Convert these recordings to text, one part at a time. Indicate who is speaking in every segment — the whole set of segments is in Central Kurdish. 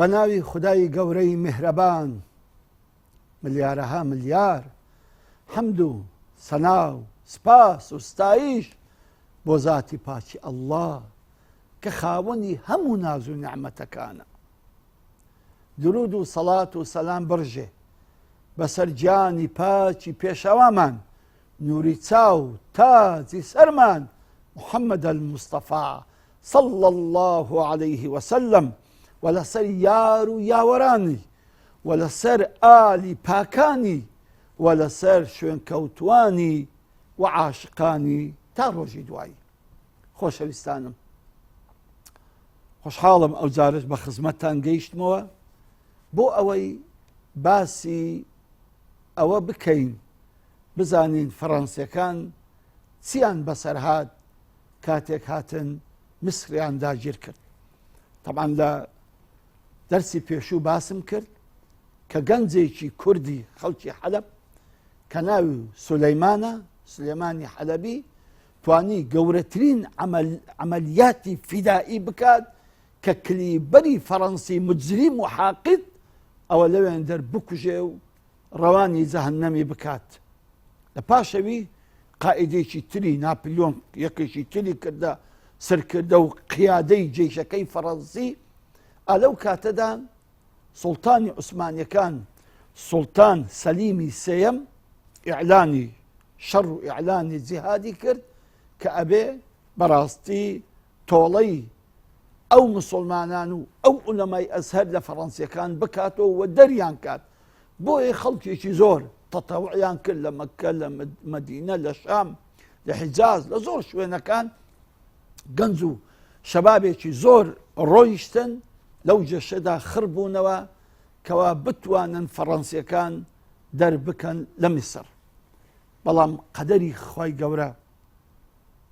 Speaker 1: بەناوی خودای گەورەی میهرەبان ملیارەها ملیار حەمد و سەنا و سپاس و ستایش بۆ ذاتی پاکی ئەڵڵا کە خاوەنی هەموو ناز و نیعمەتەکانە. درود و سەڵات و سەلام بڕژێ بەسەر گیانی پاکی پێشەوامان نووری چاو تاجی سەرمان محەممەد المستەفا صلى الله عليه وسلم ولەسەر یار و یاوەرانی وەلەسەر ئالی پاکانی وەلەسەر شوێنکەوتوانی و عاشقانی تا ڕۆژی دوایی. خۆشەویستانم، خۆشحاڵم ئەو جارش بە خزمەتتان گەیشتمەوە بۆ ئەوەی باسی ئەوە بکەین بزانین فەڕەنسیەکان چیان بەسەر هات کاتێک هاتن میسریان داگیر کرد. طبعا لە دەرسی پێشوو باسم کرد کە گەنجێکی کوردی خەڵکی حەلەب کە ناوی سولەیمانی حەلەبی توانی گەورەترین عملیاتی فیدایی بکات کە کلیبەری فەڕەنسی مجریم و حاقد ئەوە لەوێن دەر بکوژێ و ڕەوانی جەهەنەمی بکات. لە پاشەوی قائیدێکی تری ناپلیۆن یەکێکی تری کردە سەرکردە و قیادەی جێیشەکەی فەڕەنسی. ئەلەو کاتەدا سوڵتانی عوسمانیەکان سوڵتان سەلیمی سێیەم ئیعلانی شەڕ و ئیعلانی جیهادی کرد کە ئەبێ بەڕاستی تۆڵەی ئەو مسلمانان و ئەو عولەمای ئەزهەر لە فەڕەنسیەکان بکاتەوە و دەریان کات. بۆیە خەڵکێکی زۆر تەتەوعیان کرد لە مەککە لە مەدینە لە شام لە حیجاز لە زۆر شوێنەکان گەنج و شەبابێکی زۆر ڕۆیشتن لەو جەشەدا خڕبوونەوە کەوا بتوانن فەڕەنسیەکان دەربکەن لە میسر. بەڵام قەدەری خوای گەورە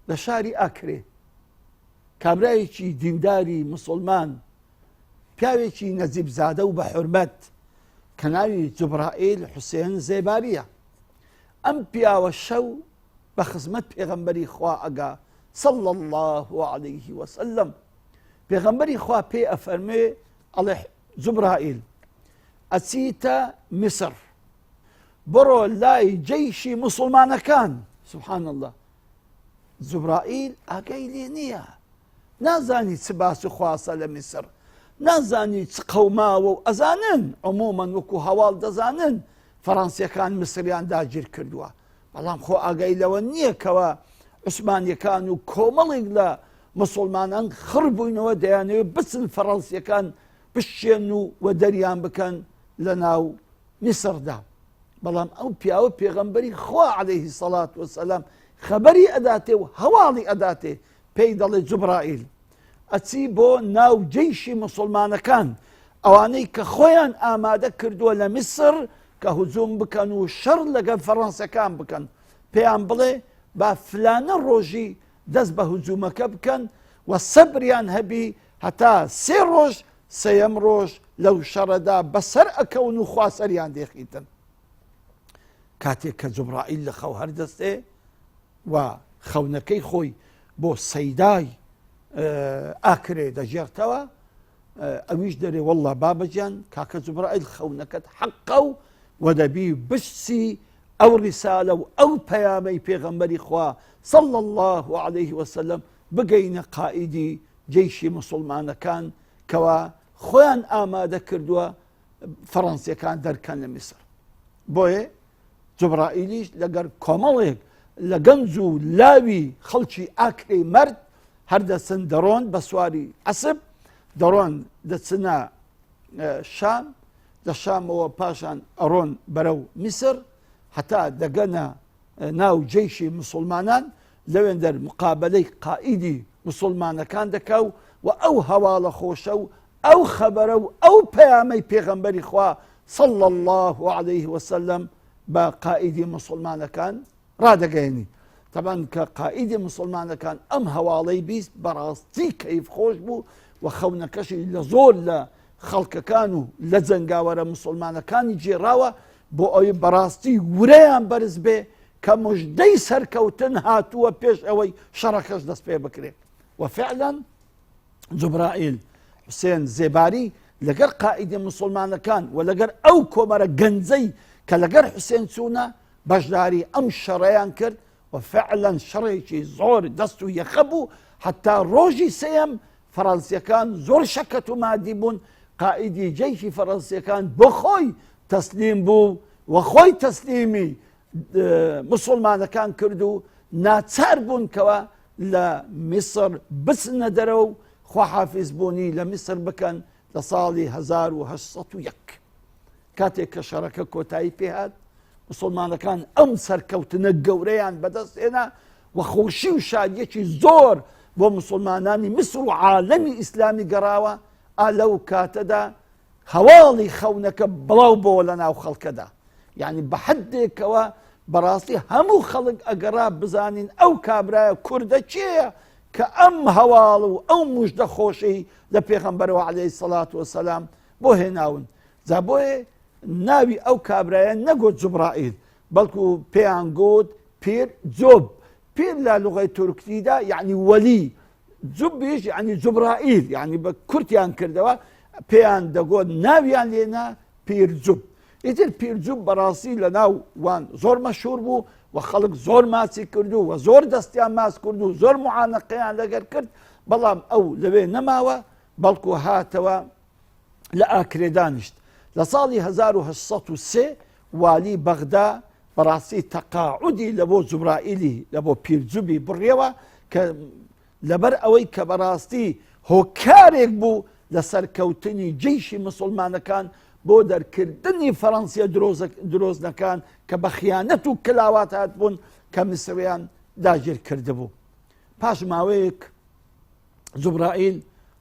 Speaker 1: لە شاری ئاکرێ کابرایەکی دینداری مسلمان پیاوێکی نەجیب زادە و بە حورمەت کە ناوی جوبرائیل حوسێن زێباریە. ئەم پیاوە شەو بە خزمەت پێغەمبەری خوا ئەگا صلى الله عليه وسلم. پێغەمبەری خوا پێ ئەفەرمێ ئەڵێ جوبرائیل ئەچیتە میسر بڕۆ لای جەیشی مسلمانەکان. سبحان الله، جوبرائیل ئاگای لێ نییە، نازانی چ باس و خواسە لە میسر، نازانی چ قەوماوە و ئەزانن عمومەن وەکو هەواڵ دەزانن فەڕەنسیەکان میسریان داگیر کردووە. بەڵام خۆ ئاگای لەوە نییە کەوە عوسمانیەکان و کۆمەڵێک لە مسلمانان خڕبووینەوە دەیانەوێت بچن فەڕەنسیەکان بشێن و دەریان بکەن لە ناو میسردا. بەڵام ئەو پیاوە پێغەمبەری خوا عەلەیهی سەڵات وەسەلام خەبەری ئەداتێ و هەواڵی ئەداتێ، پێی دەڵێ جوبرائیل ئەچی بۆ ناو جەیشی مسلمانەکان ئەوانەی کە خۆیان ئامادە کردووە لە میسر کە هجوم بکەن و شەڕ لەگەڵ فەڕەنسیەکان بکەن. پێیان بڵێ با فلانە ڕۆژی دەست بە هجوومەکە بکەن و سەبریان هەبی هەتا 3 ڕۆژ سەیەم ڕۆژ لەو شەڕەدا بەسەر ئەکەون و خوا سەریان دێخیتن. کاتێک کە جوبرائیل لە خەو هەردەستێ و خەونەکەی خۆی بۆ سەیدای ئاکرێ دەژێڕتەوە، ئەویش دەرێ وەڵڵا بابەجان کاکە جوبرائیل خەونەکەت حەقە و دەبی بشسی ئەو ڕیسالە و ئەو پەیامەی پێغەمبەری خوا صلى الله عليه وسلم بگەینە قائیدی جەیشی مسلمانەکان کەوا خۆیان ئامادە کردووە فەڕەنسیەکان دەرکەن لە میسر. بۆیە جوبرائیلیش لەگەر کۆمەڵێک لە گەنج و لاوی خەڵکی ئاکرێ مەرد هەردەچن دەڕۆن بە سواری ئەسب دەڕۆن دەچنە شام، لە شامەوە پاشان ئەڕۆن بەرەو میسر. حتا دەگەنە ناو جێیشی مسلمانان لەوێن دەر مقابلەی قائیدی مسلمانەکان دەکا و ئەو هەواڵە خۆشە و ئەو خەبەرە و ئەو پەیامەی پێغەمبەری خوا صلى الله عليه وسلم بە قائیدی مسلمانەکان ڕادەگەیەنی. طبعا کە قائیدی مسلمانەکان ئەم هەواڵەی بیست بەڕاستی کەیف خۆش بوو و خەونەکەشی لە زۆر لە خەڵکەکان و لە جەنگاوەرە مسلمانەکانی جێراوە بۆ ئەوی بەڕاستی ورەیان بەرز بێ کە موژدەی سەرکەوتن هاتووە پێش ئەوەی شەڕەکەش دەست پێ بکرێت. وفعلا جبرائیل حوسێن زێباری لەگەر قائیدی مسلمانەکان و لەگەر ئەو کۆمەرە گەنجەی کە لەگەر حوسێن چوونە بەشداری ئەم شەڕەیان کرد و فعلا شەڕێکی زۆر دەست و یەخە بوو. حتا ڕۆژی سێم فەڕەنسیەکان زۆر شەکەت و مادی بوون. قائیدی جەیشی فەڕەنسیەکان بۆ خۆی تەسلیم بوو و خۆی تەسلیمی مسلمانەکان کرد و ناچار بوون کەوە لە میسر بچنە دەرەوە و خواحافیز بوونی لە میسر بکەن لە ساڵی 1801. کاتێک کە شەڕەکە کۆتایی پێهات مسلمانەکان ئەم سەرکەوتنە گەورەیان بەدەستێنا و خۆشی و شادیەکی زۆر بۆ مسلمانانی میسر و عالەمی ئیسلامی گەڕاوە. ئالەو کاتەدا هەواڵی خەونەکە بڵاو بۆ لە ناو خەڵکەدا، یعنی بە حدێکەوە بەڕاستی هەموو خەڵک ئەگەڕا بزانین ئەو کابرایە کوردە چێیە کە ئەم هەواڵ و ئەو موژدە خۆشەی لە پێغەمبەرەوە عەلەیهی سەڵات وەسەلام بۆ هێناون. جا بۆیە ناوی ئەو کابرایە نەگوت جوبرائیل بەڵکو پێیان گوت پیر جۆب. پیر لە لوغەی تورکیدا یعنی وەلی، جوبیش یعنی جوبرائیل، یعنی بە کورتیان کردەوە پێیان دەگوت ناویان لێنا پیرجوب. ئیتر پیرجوب بەڕاستی لە ناو وان زۆر مەشهوور بوو و خەڵک زۆر ماچی کردو و زۆر دەستیان ماچ کرد و زۆر معانەقەیان لەگەر کرد. بەڵام ئەو لەوێ نەماوە بەڵکو هاتەوە لە ئاکرێ دانیشت. لە ساڵی 1803 والی بەغدا بەڕاستی تەقاعودی لە بۆ جوبرائیلی لە بۆ پیرجوبی بڕیەوە کە لەبەر ئەوەی کە بەڕاستی هۆکارێک بوو لە سەرکەوتنی جەیشی مسلمانەکان بۆ دەرکردنی فەڕەنسیە درۆزنەکان کە بە خیانەت و کلاوات هات بوون کە میسریان داگیر کردبوو. پاش ماوەیەک جوبرائیل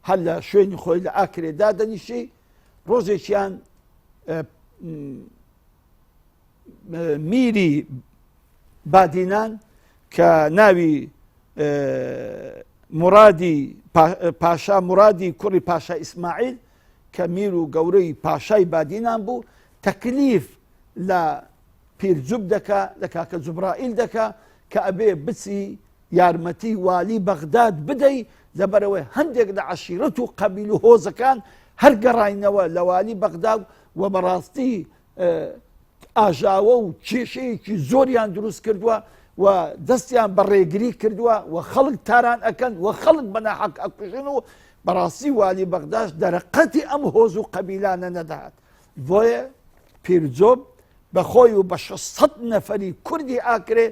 Speaker 1: هەر لە شوێنی خۆی لە ئاکرێدا دەنیشی. ڕۆژێکیان میری بادینان کە ناوی مرادی پاشا مرادی کوڕی پاشا ئیسماعیل کە میر و گەورەی پاشای بادینان بوو تەکلیف لە پیرجوب دەکا لە کاکە جوبرائیل دەکا کە ئەبێ بچی یارمەتی والی بەغداد بدەی لەبەرەوەی هەندێک لە عەشیرەت و قەبیل و هۆزەکان هەر گەڕاینەوە لە والی بەغداد و بەڕاستی ئاژاوە و کێشەیەکی زۆریان دروست کردووە و دەستیان بەڕێگری کردووە و خەڵک تاران ئەکەن و خەڵک بەناحەق ئەکوژن و بەڕاستی والی بەغداش دەرەقەتی ئەم هۆز و قەبیلانە نەدەهات. بۆیە پیرجۆب بەخۆی و بە 600 نەفەری کوردی ئاکرێ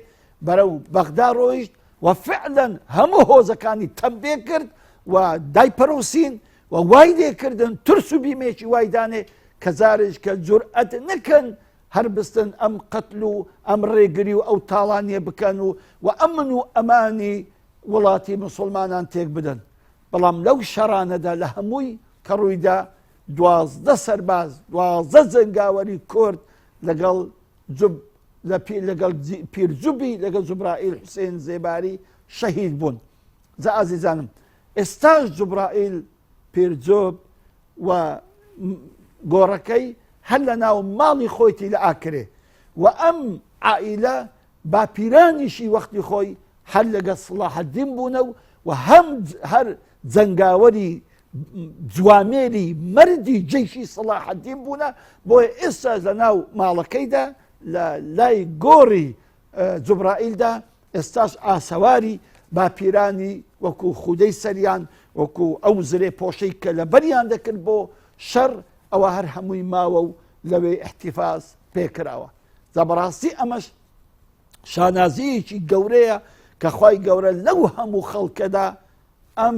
Speaker 1: بەرەو بەغدا ڕۆیشت و فعلا هەموو هۆزەکانی تەمبێ کرد و دایپەرۆسین و وای لێکردن ترس و بیمێکی وایدانێ کە جارێک کە جورئەت نەکەن هەر بستن ئەم قەتل و ئەم ڕێگری و ئەو تاڵانیە بکەن و ئەمن و ئەمانی وڵاتی مسلمانان تێک بدەن. بەڵام لەو شەڕانەدا لە هەمووی کە ڕوویدا 12 سەرباز 12 جەنگاوەری کورد لەگەڵ پیرجوبی لەگەڵ جوبرائیل حوسێن زێباری شەهید بوون. جا ئازیزانم ئێستاش جوبرائیل پیرجۆب و گۆڕەکەی هەر لە ناو ماڵی خۆیتی لە ئاکرێ و ئەم عائیلە باپیرانیشی وەختی خۆی هەر لەگە سڵاحەدین بوونە و هەر جەنگاوەری جوامێری مەردی جەیشی سڵاحەدین بوونە. بۆیە ئێستا لە ناو ماڵەکەیدا لە لای گۆڕی جوبرائیلدا ئێستاش ئاسەواری باپیرانی وەکو خودەی سەریان وەکو ئەو زرێ پۆشەی کە لە بەریان دەکرد بۆ شەڕ ئەوە هەر هەمووی ماوە و لەوێ احتیفاز پێکراوە. جا بەڕاستی ئەمەش شانازیەکی گەورەیە کە خوای گەورە لەو هەموو خەڵکەدا ئەم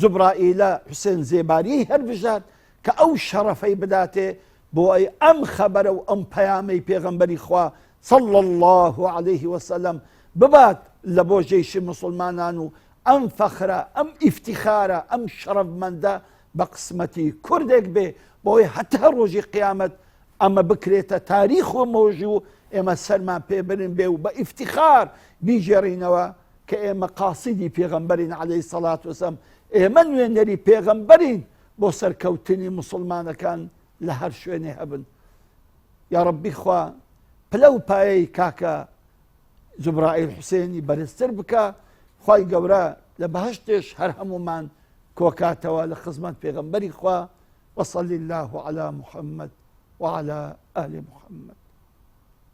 Speaker 1: جوبرائیلە حوسێن زێباری هەربژات کە ئەو شەرەفەی بداتێ بۆ ئەم خەبەرە و ئەم پەیامەی پێغەمبەری خوا صلى الله عليه وسلم ببات لبو جيش مسلمانان ام فخرة ام افتخارة ام شرف من دا بقسمتي كردك به بوي حتى روجي قيامت اما بكريتا تاريخ وموجو اما سرمان بيبرن به بافتخار بيجرينوا كاما قاصدي پیغمبرين عليه الصلاة والسلام اما نوينري پیغمبرين بو سركوتني مسلمان كان لهر شويني هبن يا ربي خوا بلو باي كاكا جبرائيل حسيني برستر بكا خواي قورا لبهشتش هر همومان كوكاتوا لخزمات پیغمبري خوا وصلى الله على محمد وعلى آل محمد.